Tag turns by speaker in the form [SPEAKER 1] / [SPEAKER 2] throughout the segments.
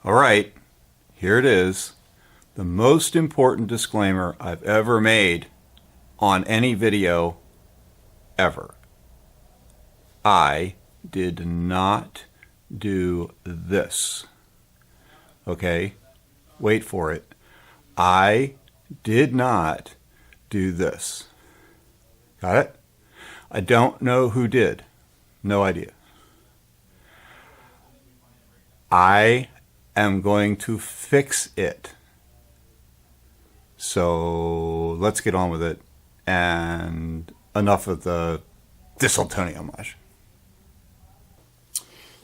[SPEAKER 1] All right, here it is. The most important disclaimer I've ever made on any video ever. I did not do this. Okay? Wait for it. I did not do this. Got it? I don't know who did. No idea. I am going to fix it. So let's get on with it. And enough of the this'll Tony homage.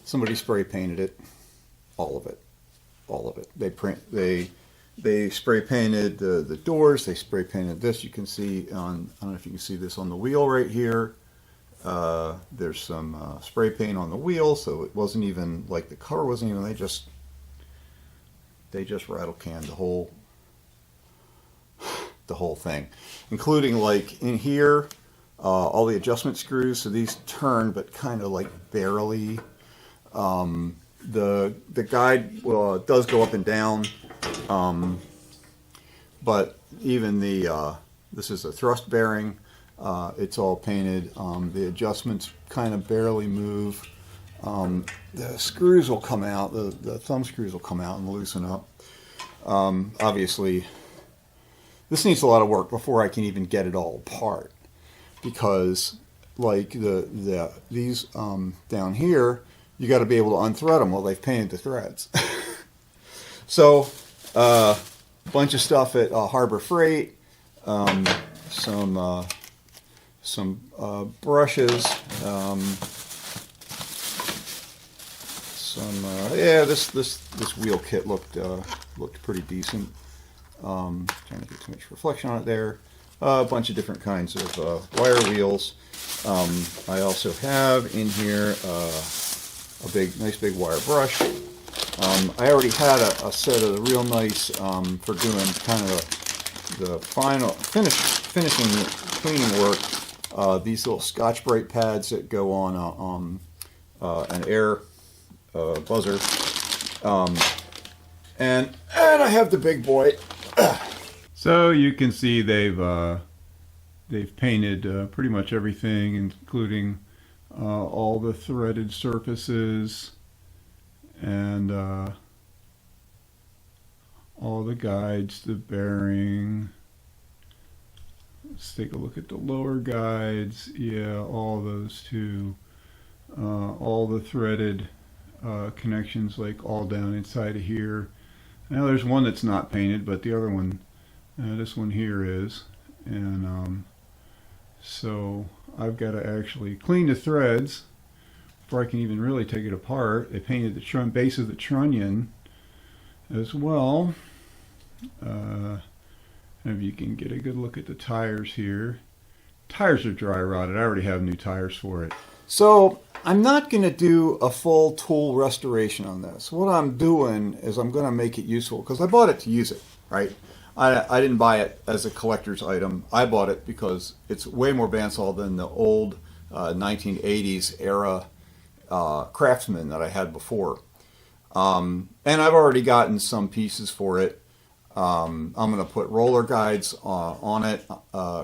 [SPEAKER 1] Somebody spray painted it. All of it. All of it. They spray painted the doors. They spray painted this. You can see on, I don't know if you can see this on the wheel right here. There's some spray paint on the wheel, so it wasn't even like the cover wasn't even. They just rattle canned the whole thing, including like in here, all the adjustment screws. So these turn, but kind of like barely. The guide does go up and down, but even the this is a thrust bearing. It's all painted. The adjustments kind of barely move. The screws will come out. The thumb screws will come out and loosen up. Obviously, this needs a lot of work before I can even get it all apart, because like these down here, you got to be able to unthread them. Well, they've painted the threads. So, bunch of stuff at Harbor Freight. Some brushes. Yeah, this wheel kit looked pretty decent. Trying to get too much reflection on it there. A bunch of different kinds of wire wheels. I also have in here a nice big wire brush. I already had a set of the real nice for doing kind of the final finishing cleaning work. These little Scotch-Brite pads that go on an air buzzer, and I have the big boy. So you can see they've painted pretty much everything, including all the threaded surfaces and all the guides, the bearing. Let's take a look at the lower guides. Yeah, all those too. All the threaded connections, like all down inside of here. Now there's one that's not painted, but the other one, this one here is. And so I've got to actually clean the threads before I can even really take it apart. They painted the base of the trunnion as well. If you can get a good look at the tires here. Tires are dry rotted. I already have new tires for it. So I'm not going to do a full tool restoration on this. What I'm doing is I'm going to make it useful, because I bought it to use it, right? I didn't buy it as a collector's item. I bought it because it's way more bandsaw than the old 1980s era Craftsman that I had before. And I've already gotten some pieces for it. I'm going to put roller guides on it.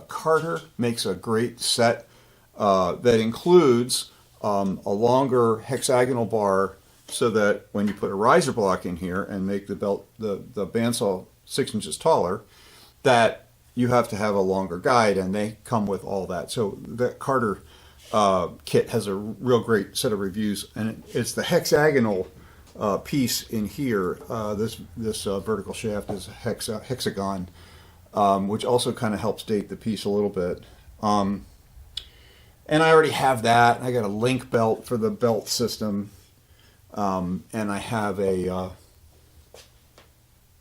[SPEAKER 1] Carter makes a great set that includes a longer hexagonal bar, so that when you put a riser block in here and make the bandsaw 6 inches taller, that you have to have a longer guide, and they come with all that. So that Carter kit has a real great set of reviews, and it's the hexagonal piece in here. This vertical shaft is a hexagon, which also kind of helps date the piece a little bit. And I already have that. I got a link belt for the belt system, and I have a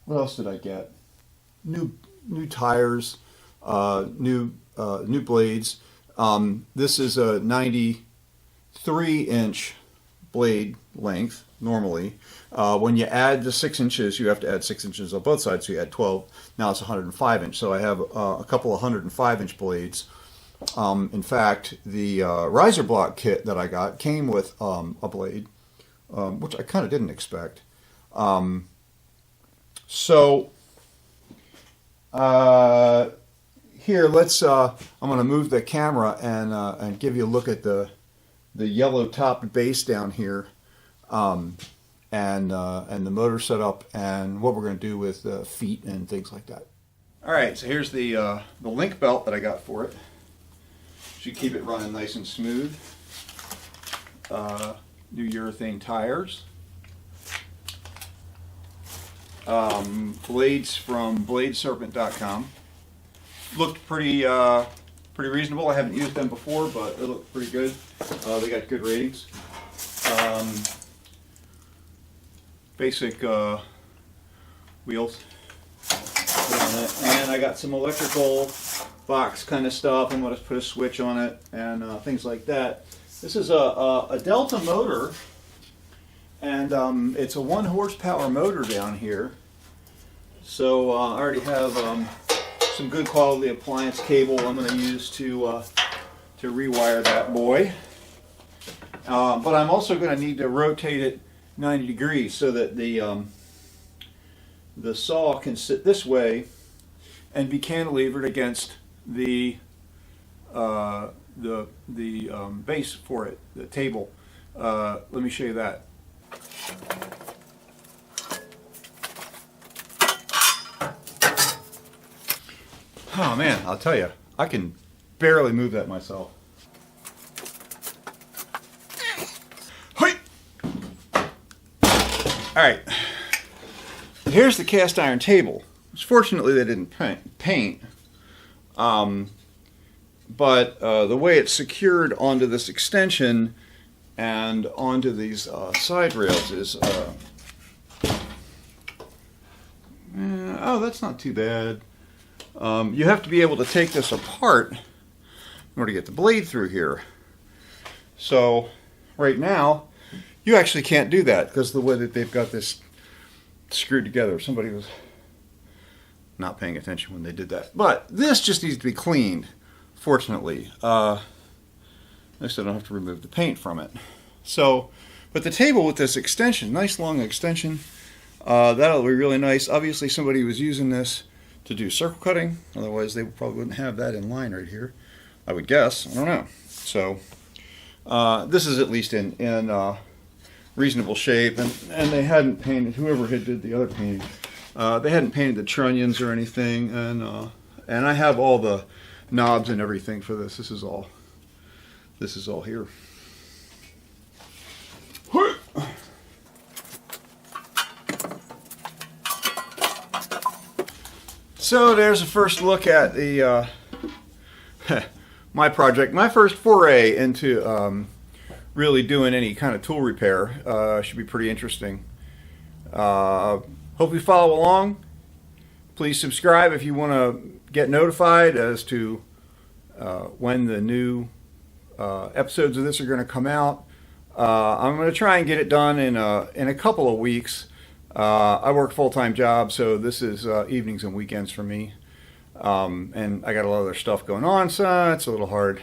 [SPEAKER 1] what else did I get? New tires, new blades. This is a 93-inch blade length normally. When you add the 6 inches, you have to add 6 inches on both sides, so you add 12. Now it's 105 inch. So I have a couple of 105-inch blades. In fact, the riser block kit that I got came with a blade, which I kind of didn't expect. So here, let's. I'm going to move the camera and give you a look at the yellow topped base down here, and the motor setup and what we're going to do with feet and things like that. All right, so here's the link belt that I got for it. Should keep it running nice and smooth. New urethane tires. Blades from bladeserpent.com. Looked pretty reasonable. I haven't used them before, but they look pretty good. They got good ratings. Basic wheels. And I got some electrical box kind of stuff. I'm going to put a switch on it and things like that. This is a Delta motor, and it's a 1 horsepower motor down here. So I already have some good quality appliance cable I'm going to use to rewire that boy. But I'm also going to need to rotate it 90 degrees so that the saw can sit this way and be cantilevered against the base for it, the table. Let me show you that. Oh man, I'll tell you, I can barely move that myself. Hoi! All right, here's the cast iron table. Fortunately, they didn't paint. But the way it's secured onto this extension and onto these side rails is, oh, that's not too bad. You have to be able to take this apart in order to get the blade through here. So right now, you actually can't do that because of the way that they've got this screwed together. Somebody was not paying attention when they did that. But this just needs to be cleaned. Fortunately, at least I don't have to remove the paint from it. So, but the table with this extension, nice long extension, that'll be really nice. Obviously somebody was using this to do circle cutting, otherwise they probably wouldn't have that in line right here, I would guess. I don't know. So this is at least in reasonable shape, and they hadn't painted, whoever had did the other painting, they hadn't painted the trunnions or anything, and I have all the knobs and everything for this. This is all here. So there's a first look at the my project, my first foray into really doing any kind of tool repair. Should be pretty interesting. Hope you follow along. Please subscribe if you want to get notified as to when the new episodes of this are going to come out. I'm going to try and get it done in a couple of weeks. I work full-time job, so this is evenings and weekends for me. And I got a lot of other stuff going on, so it's a little hard.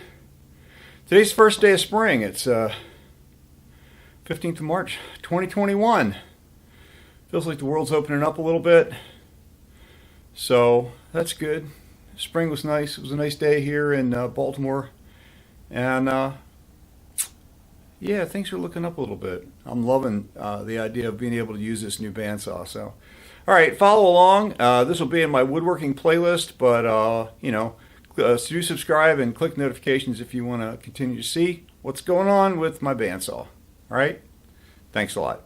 [SPEAKER 1] Today's the first day of spring. It's 15th of March, 2021. Feels like the world's opening up a little bit. So that's good. Spring was nice. It was a nice day here in Baltimore. And yeah, things are looking up a little bit. I'm loving the idea of being able to use this new bandsaw. So, all right, follow along. This will be in my woodworking playlist, but you know, do subscribe and click notifications if you want to continue to see what's going on with my bandsaw. All right, thanks a lot.